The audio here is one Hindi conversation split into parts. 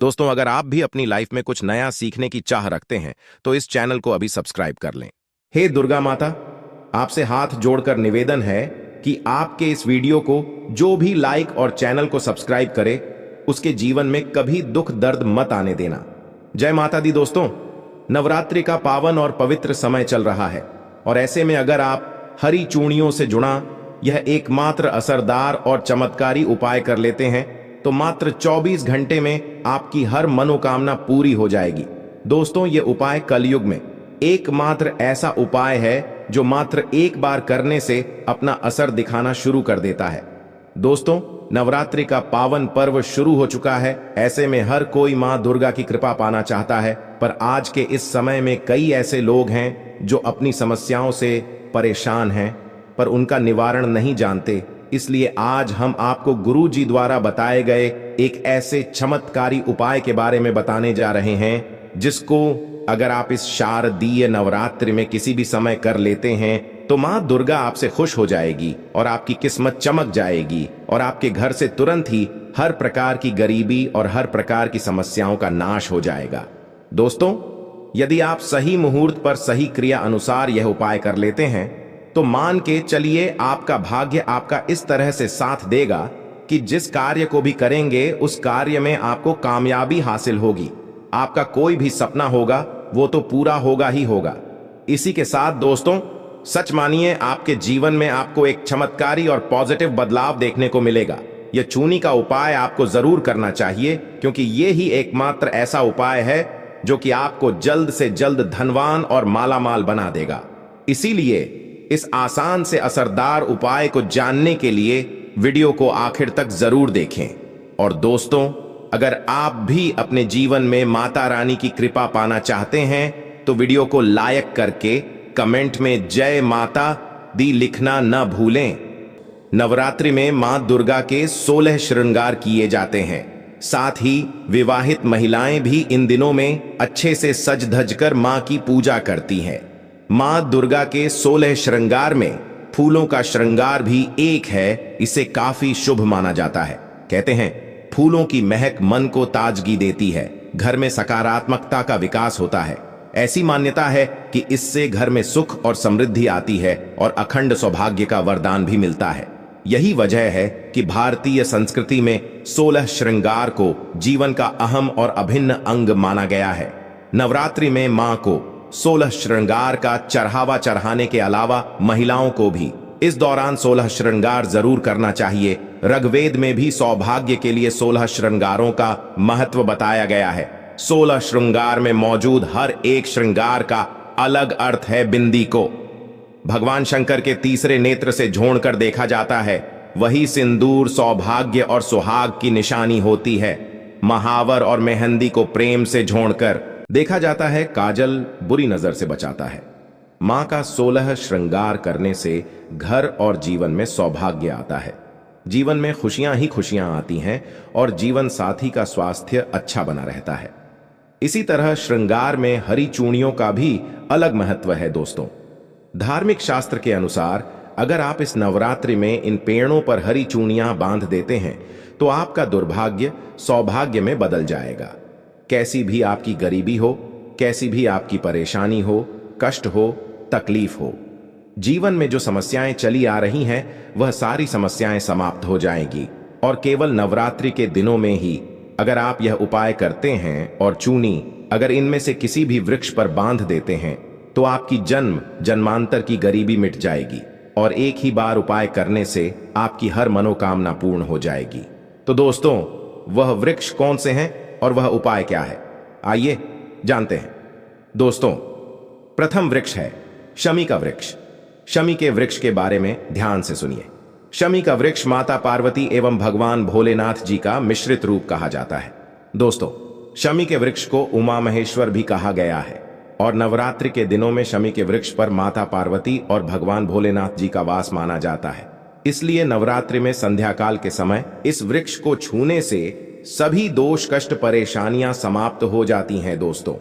दोस्तों, अगर आप भी अपनी लाइफ में कुछ नया सीखने की चाह रखते हैं तो इस चैनल को अभी सब्सक्राइब कर लें। हे दुर्गा माता, आपसे हाथ जोड़कर निवेदन है कि आपके इस वीडियो को जो भी लाइक और चैनल को सब्सक्राइब करे उसके जीवन में कभी दुख दर्द मत आने देना। जय माता दी। दोस्तों, नवरात्रि का पावन और पवित्र समय चल रहा है और ऐसे में अगर आप हरी चूड़ियों से जुड़ा यह एकमात्र असरदार और चमत्कारी उपाय कर लेते हैं तो मात्र 24 घंटे में आपकी हर मनोकामना पूरी हो जाएगी। दोस्तों, यह उपाय कलयुग में एकमात्र ऐसा उपाय है जो मात्र एक बार करने से अपना असर दिखाना शुरू कर देता है। दोस्तों, नवरात्रि का पावन पर्व शुरू हो चुका है। ऐसे में हर कोई मां दुर्गा की कृपा पाना चाहता है, पर आज के इस समय में कई ऐसे लोग हैं जो अपनी समस्याओं से परेशान हैं पर उनका निवारण नहीं जानते। इसलिए आज हम आपको गुरु जी द्वारा बताए गए एक ऐसे चमत्कारी उपाय के बारे में बताने जा रहे हैं जिसको अगर आप इस शारदीय नवरात्रि में किसी भी समय कर लेते हैं तो मां दुर्गा आपसे खुश हो जाएगी और आपकी किस्मत चमक जाएगी और आपके घर से तुरंत ही हर प्रकार की गरीबी और हर प्रकार की समस्याओं का नाश हो जाएगा। दोस्तों, यदि आप सही मुहूर्त पर सही क्रिया अनुसार यह उपाय कर लेते हैं तो मान के चलिए आपका भाग्य आपका इस तरह से साथ देगा कि जिस कार्य को भी करेंगे उस कार्य में आपको कामयाबी हासिल होगी। आपका कोई भी सपना होगा वो तो पूरा होगा ही होगा। इसी के साथ दोस्तों, सच मानिए आपके जीवन में आपको एक चमत्कारी और पॉजिटिव बदलाव देखने को मिलेगा। यह चूनी का उपाय आपको जरूर करना चाहिए क्योंकि ये ही एकमात्र ऐसा उपाय है जो कि आपको जल्द से जल्द धनवान और मालामाल बना देगा। इसीलिए इस आसान से असरदार उपाय को जानने के लिए वीडियो को आखिर तक जरूर देखें। और दोस्तों, अगर आप भी अपने जीवन में माता रानी की कृपा पाना चाहते हैं तो वीडियो को लाइक करके कमेंट में जय माता दी लिखना न भूलें। नवरात्रि में मां दुर्गा के 16 श्रृंगार किए जाते हैं। साथ ही विवाहित महिलाएं भी इन दिनों में अच्छे से सज धज कर मां की पूजा करती हैं। मां दुर्गा के 16 श्रृंगार में फूलों का श्रृंगार भी एक है। इसे काफी शुभ माना जाता है। कहते हैं फूलों की महक मन को ताजगी देती है, घर में सकारात्मकता का विकास होता है। ऐसी मान्यता है कि इससे घर में सुख और समृद्धि आती है और अखंड सौभाग्य का वरदान भी मिलता है। यही वजह है कि भारतीय संस्कृति में 16 श्रृंगार को जीवन का अहम और अभिन्न अंग माना गया है। नवरात्रि में मां को 16 श्रृंगार का चढ़ावा चढ़ाने के अलावा महिलाओं को भी इस दौरान 16 श्रृंगार जरूर करना चाहिए। ऋग्वेद में भी सौभाग्य के लिए 16 श्रृंगारों का महत्व बताया गया है। 16 श्रृंगार में मौजूद हर एक श्रृंगार का अलग अर्थ है। बिंदी को भगवान शंकर के तीसरे नेत्र से झोंककर देखा जाता है। वही सिंदूर सौभाग्य और सुहाग की निशानी होती है। महावर और मेहंदी को प्रेम से झोंककर देखा जाता है। काजल बुरी नजर से बचाता है। मां का 16 श्रृंगार करने से घर और जीवन में सौभाग्य आता है। जीवन में खुशियां ही खुशियां आती हैं और जीवन साथी का स्वास्थ्य अच्छा बना रहता है। इसी तरह श्रृंगार में हरी चूड़ियों का भी अलग महत्व है। दोस्तों, धार्मिक शास्त्र के अनुसार अगर आप इस नवरात्रि में इन पेड़ों पर हरी चूड़ियां बांध देते हैं तो आपका दुर्भाग्य सौभाग्य में बदल जाएगा। कैसी भी आपकी गरीबी हो, कैसी भी आपकी परेशानी हो, कष्ट हो, तकलीफ हो, जीवन में जो समस्याएं चली आ रही हैं वह सारी समस्याएं समाप्त हो जाएंगी। और केवल नवरात्रि के दिनों में ही अगर आप यह उपाय करते हैं और चूनी अगर इनमें से किसी भी वृक्ष पर बांध देते हैं तो आपकी जन्म जन्मांतर की गरीबी मिट जाएगी और एक ही बार उपाय करने से आपकी हर मनोकामना पूर्ण हो जाएगी। तो दोस्तों, वह वृक्ष कौन से हैं और वह उपाय क्या है, आइए जानते हैं। दोस्तों, प्रथम वृक्ष है शमी का वृक्ष। शमी के वृक्ष के बारे में ध्यान से सुनिए। शमी का वृक्ष माता पार्वती एवं भगवान भोलेनाथ जी का मिश्रित रूप कहा जाता है। दोस्तों, शमी के वृक्ष को उमा महेश्वर भी कहा गया है और नवरात्रि के दिनों में शमी के वृक्ष पर माता पार्वती और भगवान भोलेनाथ जी का वास माना जाता है। इसलिए नवरात्रि में संध्या काल के समय इस वृक्ष को छूने से सभी दोष कष्ट परेशानियां समाप्त हो जाती हैं। दोस्तों,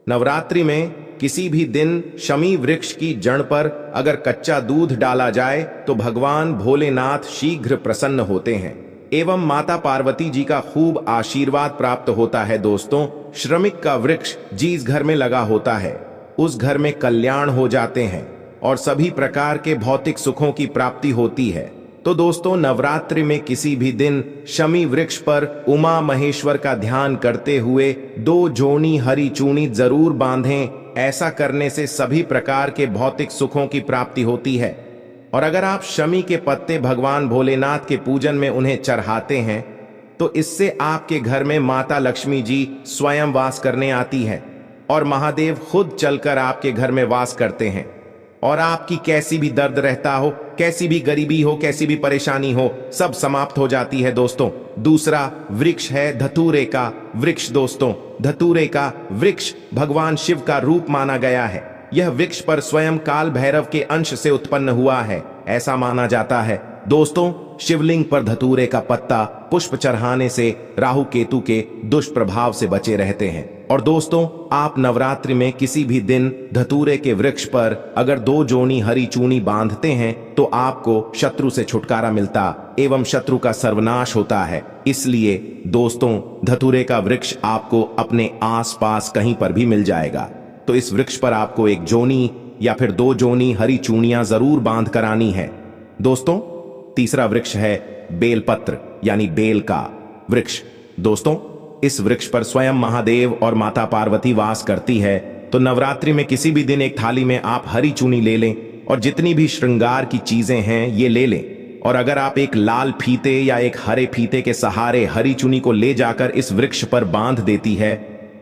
नवरात्रि में किसी भी दिन शमी वृक्ष की जड़ पर अगर कच्चा दूध डाला जाए तो भगवान भोलेनाथ शीघ्र प्रसन्न होते हैं। एवं माता पार्वती जी का खूब आशीर्वाद प्राप्त होता है। दोस्तों, श्रमिक का वृक्ष जिस घर में लगा होता है उस घर में कल्याण हो जाते हैं और सभी प्रकार के भौतिक सुखों की प्राप्ति होती है। तो दोस्तों, नवरात्रि में किसी भी दिन शमी वृक्ष पर उमा महेश्वर का ध्यान करते हुए 2 जोनी हरी चूनी जरूर बांधें। ऐसा करने से सभी प्रकार के भौतिक सुखों की प्राप्ति होती है। और अगर आप शमी के पत्ते भगवान भोलेनाथ के पूजन में उन्हें चढ़ाते हैं तो इससे आपके घर में माता लक्ष्मी जी स्वयं वास करने आती है और महादेव खुद चलकर आपके घर में वास करते हैं। और आपकी कैसी भी दर्द रहता हो, कैसी भी गरीबी हो, कैसी भी परेशानी हो, सब समाप्त हो जाती है। दोस्तों, दूसरा वृक्ष है धतूरे का वृक्ष। दोस्तों, धतूरे का वृक्ष भगवान शिव का रूप माना गया है। यह वृक्ष पर स्वयं काल भैरव के अंश से उत्पन्न हुआ है, ऐसा माना जाता है। दोस्तों, शिवलिंग पर धतूरे का पत्ता पुष्प चढ़ाने से राहु केतु के दुष्प्रभाव से बचे रहते हैं। और दोस्तों, आप नवरात्रि में किसी भी दिन धतूरे के वृक्ष पर अगर 2 जोनी हरी चूनी बांधते हैं तो आपको शत्रु से छुटकारा मिलता एवं शत्रु का सर्वनाश होता है। इसलिए दोस्तों, धतूरे का वृक्ष आपको अपने आसपास कहीं पर भी मिल जाएगा। तो इस वृक्ष पर आपको 1 जोनी या फिर 2 जोनी हरी चूनियां जरूर बांध कर आनी है। दोस्तों, तीसरा वृक्ष है बेलपत्र यानी बेल का वृक्ष। दोस्तों, इस वृक्ष पर स्वयं महादेव और माता पार्वती वास करती है। तो नवरात्रि में किसी भी दिन एक थाली में आप हरी चूनी ले लें और जितनी भी श्रृंगार की चीजें हैं ये ले लें। और अगर आप एक लाल फीते या एक हरे फीते के सहारे हरी चूनी को ले जाकर इस वृक्ष पर बांध देती है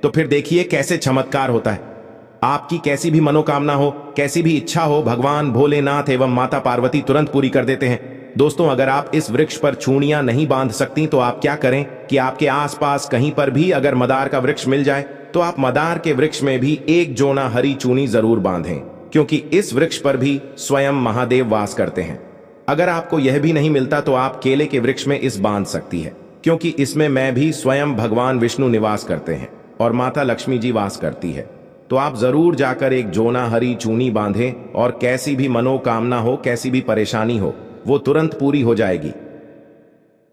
तो फिर देखिए कैसे चमत्कार होता है। आपकी कैसी भी मनोकामना हो, कैसी भी इच्छा हो, भगवान भोलेनाथ एवं माता पार्वती तुरंत पूरी कर देते हैं। दोस्तों, अगर आप इस वृक्ष पर चूड़ियां नहीं बांध सकती तो आप क्या करें कि आपके आसपास कहीं पर भी अगर मदार का वृक्ष मिल जाए तो आप मदार के वृक्ष में भी 1 जोना हरी चूनी जरूर बांधें, क्योंकि इस वृक्ष पर भी स्वयं महादेव वास करते हैं। अगर आपको यह भी नहीं मिलता तो आप केले के वृक्ष में इस बांध सकती है, क्योंकि इसमें मैं भी स्वयं भगवान विष्णु निवास करते हैं और माता लक्ष्मी जी वास करती है। तो आप जरूर जाकर 1 जोना हरी चूनी बांधें और कैसी भी मनोकामना हो, कैसी भी परेशानी हो, वो तुरंत पूरी हो जाएगी।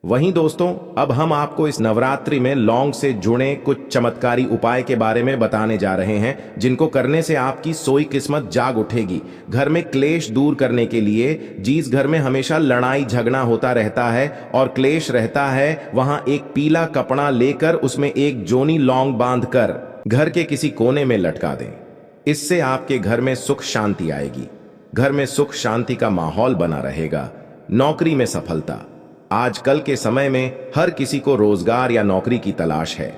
वहीं दोस्तों, अब हम आपको इस नवरात्रि में लौंग से जुड़े कुछ चमत्कारी उपाय के बारे में बताने जा रहे हैं, जिनको करने से आपकी सोई किस्मत जाग उठेगी। घर में क्लेश दूर करने के लिए, जिस घर में हमेशा लड़ाई झगड़ा होता रहता है और क्लेश रहता है, वहां एक पीला कपड़ा लेकर उसमें 1 जोनी लौंग बांधकर घर के किसी कोने में लटका दें। इससे आपके घर में सुख शांति आएगी, घर में सुख शांति का माहौल बना रहेगा। नौकरी में सफलता। आजकल के समय में हर किसी को रोजगार या नौकरी की तलाश है।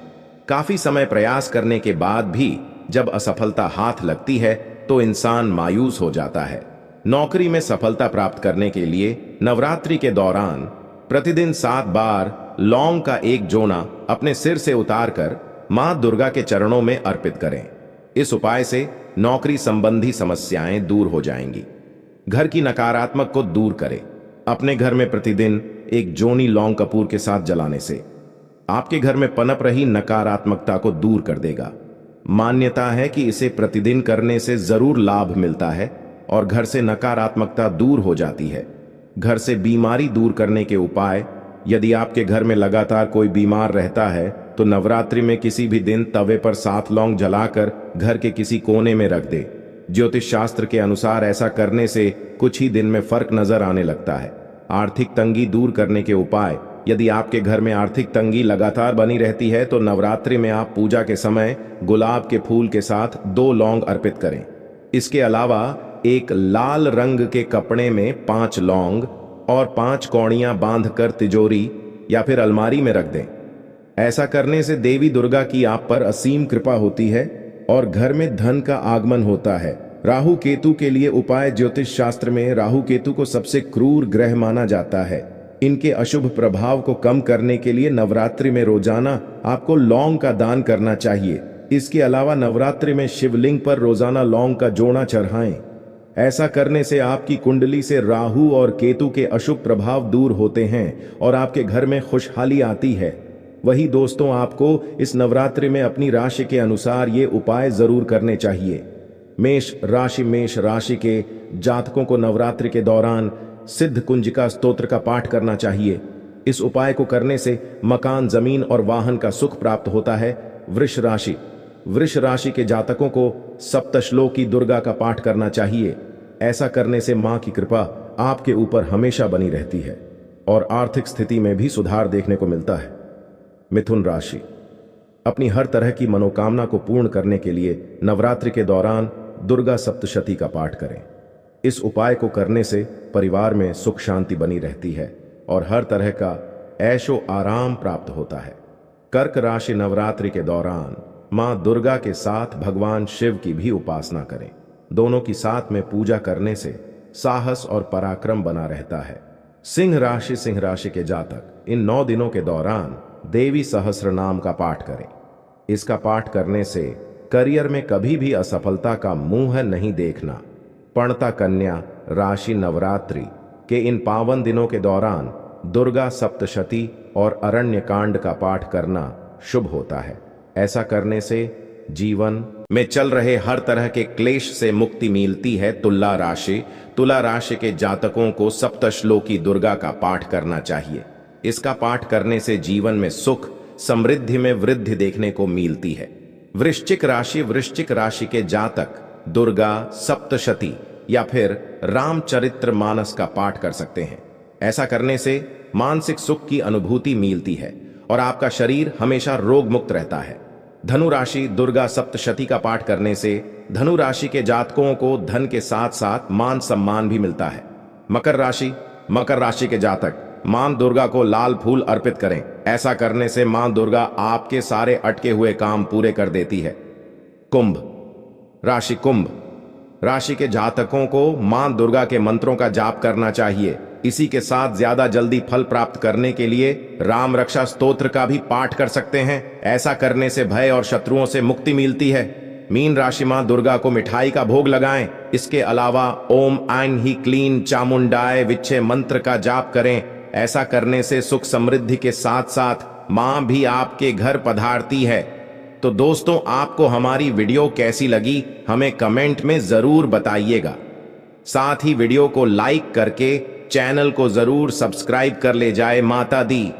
काफी समय प्रयास करने के बाद भी जब असफलता हाथ लगती है तो इंसान मायूस हो जाता है। नौकरी में सफलता प्राप्त करने के लिए नवरात्रि के दौरान प्रतिदिन 7 बार लौंग का 1 जोना अपने सिर से उतारकर मां दुर्गा के चरणों में अर्पित करें। इस उपाय से नौकरी संबंधी समस्याएं दूर हो जाएंगी। घर की नकारात्मक को दूर करें। अपने घर में प्रतिदिन 1 जोनी लौंग कपूर के साथ जलाने से आपके घर में पनप रही नकारात्मकता को दूर कर देगा। मान्यता है कि इसे प्रतिदिन करने से जरूर लाभ मिलता है और घर से नकारात्मकता दूर हो जाती है। घर से बीमारी दूर करने के उपाय। यदि आपके घर में लगातार कोई बीमार रहता है तो नवरात्रि में किसी भी दिन तवे पर 7 लौंग जलाकर घर के किसी कोने में रख दे। ज्योतिष शास्त्र के अनुसार ऐसा करने से कुछ ही दिन में फर्क नजर आने लगता है। आर्थिक तंगी दूर करने के उपाय। यदि आपके घर में आर्थिक तंगी लगातार बनी रहती है तो नवरात्रि में आप पूजा के समय गुलाब के फूल के साथ 2 लौंग अर्पित करें। इसके अलावा एक लाल रंग के कपड़े में 5 लौंग और 5 कौड़ियां बांधकर तिजोरी या फिर अलमारी में रख दें। ऐसा करने से देवी दुर्गा की आप पर असीम कृपा होती है और घर में धन का आगमन होता है। राहु केतु के लिए उपाय। ज्योतिष शास्त्र में राहु केतु को सबसे क्रूर ग्रह माना जाता है। इनके अशुभ प्रभाव को कम करने के लिए नवरात्रि में रोजाना आपको लौंग का दान करना चाहिए। इसके अलावा नवरात्रि में शिवलिंग पर रोजाना लौंग का जोड़ा चढ़ाएं। ऐसा करने से आपकी कुंडली से राहु और केतु के अशुभ प्रभाव दूर होते हैं और आपके घर में खुशहाली आती है। वही दोस्तों, आपको इस नवरात्रि में अपनी राशि के अनुसार ये उपाय जरूर करने चाहिए। मेष राशि के जातकों को नवरात्रि के दौरान सिद्ध कुंजिका स्तोत्र का पाठ करना चाहिए। इस उपाय को करने से मकान, जमीन और वाहन का सुख प्राप्त होता है। वृष राशि। वृष राशि के जातकों को सप्तश्लोकी दुर्गा का पाठ करना चाहिए। ऐसा करने से मां की कृपा आपके ऊपर हमेशा बनी रहती है और आर्थिक स्थिति में भी सुधार देखने को मिलता है। मिथुन राशि। अपनी हर तरह की मनोकामना को पूर्ण करने के लिए नवरात्रि के दौरान दुर्गा सप्तशती का पाठ करें। इस उपाय को करने से परिवार में सुख शांति बनी रहती है और हर तरह का ऐशो आराम प्राप्त होता है। कर्क राशि। नवरात्रि के दौरान मां दुर्गा के साथ भगवान शिव की भी उपासना करें। दोनों की साथ में पूजा करने से साहस और पराक्रम बना रहता है। सिंह राशि। सिंह राशि के जातक इन 9 दिनों के दौरान देवी सहस्त्र नाम का पाठ करें। इसका पाठ करने से करियर में कभी भी असफलता का मुंह नहीं देखना। पणता कन्या राशि। नवरात्रि के इन पावन दिनों के दौरान दुर्गा सप्तशती और अरण्य कांड का पाठ करना शुभ होता है। ऐसा करने से जीवन में चल रहे हर तरह के क्लेश से मुक्ति मिलती है। तुला राशि। तुला राशि के जातकों को सप्तश्लोकी दुर्गा का पाठ करना चाहिए। इसका पाठ करने से जीवन में सुख समृद्धि में वृद्धि देखने को मिलती है। वृश्चिक राशि। वृश्चिक राशि के जातक दुर्गा सप्तशती या फिर रामचरित्र मानस का पाठ कर सकते हैं। ऐसा करने से मानसिक सुख की अनुभूति मिलती है और आपका शरीर हमेशा रोग मुक्त रहता है। धनु राशि। दुर्गा सप्तशती का पाठ करने से धनु राशि के जातकों को धन के साथ साथ मान सम्मान भी मिलता है। मकर राशि। मकर राशि के जातक मां दुर्गा को लाल फूल अर्पित करें। ऐसा करने से मां दुर्गा आपके सारे अटके हुए काम पूरे कर देती है। कुंभ राशि। कुंभ राशि के जातकों को मां दुर्गा के मंत्रों का जाप करना चाहिए। इसी के साथ ज्यादा जल्दी फल प्राप्त करने के लिए राम रक्षा स्तोत्र का भी पाठ कर सकते हैं। ऐसा करने से भय और शत्रुओं से मुक्ति मिलती है। मीन राशि। मां दुर्गा को मिठाई का भोग लगाएं। इसके अलावा ओम ऐं ही क्लीं चामुंडाय विच्छे मंत्र का जाप करें। ऐसा करने से सुख समृद्धि के साथ साथ मां भी आपके घर पधारती है। तो दोस्तों, आपको हमारी वीडियो कैसी लगी हमें कमेंट में जरूर बताइएगा। साथ ही वीडियो को लाइक करके चैनल को जरूर सब्सक्राइब कर ले जाए। माता दी।